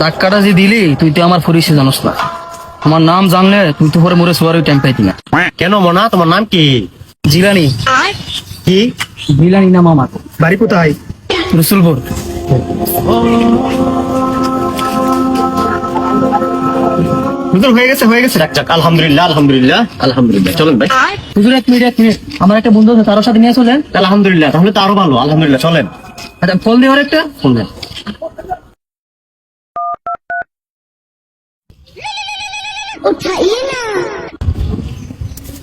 ধাক্কাটা যে দিলি তুই তো আমার ফরিসে জানোস না। আমার নাম জানলে তুই তো পরে মরে সোয়ার টাইম পাইতি না। কেন মনা, তোমার নাম কি? জিলানি। কি? জিলানি নাম আমার। বাড়ি কোথায়? রসুলপুর। হুজুর হয়ে গেছে, হয়ে গেছে। যাক, আলহামদুলিল্লাহ, আলহামদুলিল্লাহ, আলহামদুলিল্লাহ। চলেন ভাই। হুজুর এক মিনিট, আমার একটা বন্ধু আছে, তার সাথে নিয়ে চলেন। আলহামদুলিল্লাহ, তাহলে তো আরো ভালো। আলহামদুলিল্লাহ, চলেন। আচ্ছা, ফোন দিয়ে একটা ফোন দেন। उठाइए ना।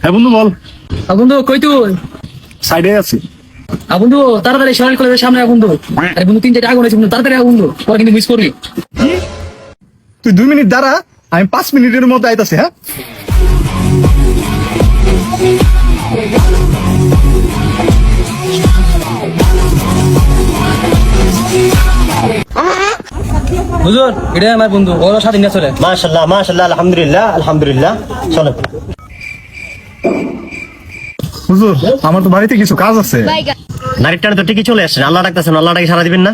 হ্যাঁ বন্ধু, বল। বন্ধু কই তুই? সাইডে আছি। বন্ধু তাড়াতাড়ি সরাল কলেজের সামনে বন্ধু। আরে বন্ধু 3-4টা আগুন আছে বন্ধু, তাড়াতাড়ি বন্ধু, পরে কিন্তু মিস করবি। তুই 2 মিনিট দাঁড়া, আমি 5 মিনিটের মধ্যে আইতাছি। হ্যাঁ, হুজুর এটা আমার বন্ধু, ওর সাথে নিয়ে চলে। মাশাআল্লাহ, মাশাআল্লাহ, আলহামদুলিল্লাহ, আলহামদুলিল্লাহ। চলেন। হুজুর আমার তো বাড়িতে কিছু কাজ আছে। নারীর টানে তো ঠিকই চলে আসছেন। আল্লাহ ডাকতেছেন, আল্লাহ ডাকে সারা দিবেন না?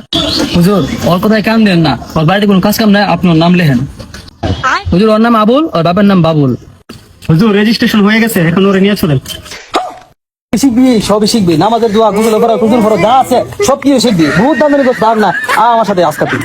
হুজুর ওর কথায় কান দেন না, ওর বাড়িতে কোনো কাজ কাম নাই, আপনার নাম লেখেন। হুজুর ওর নাম আবুল, ওর বাবার নাম বাবুল। হুজুর রেজিস্ট্রেশন হয়ে গেছে, এখন ওরে নিয়ে চলেন। শিখবি, সবই শিখবি, নামাজের দোয়া, গুজল করা, কুজুল করা যা আছে সব কিছু শিখবি। বহুত দাম না আমার সাথে আজকে তুই।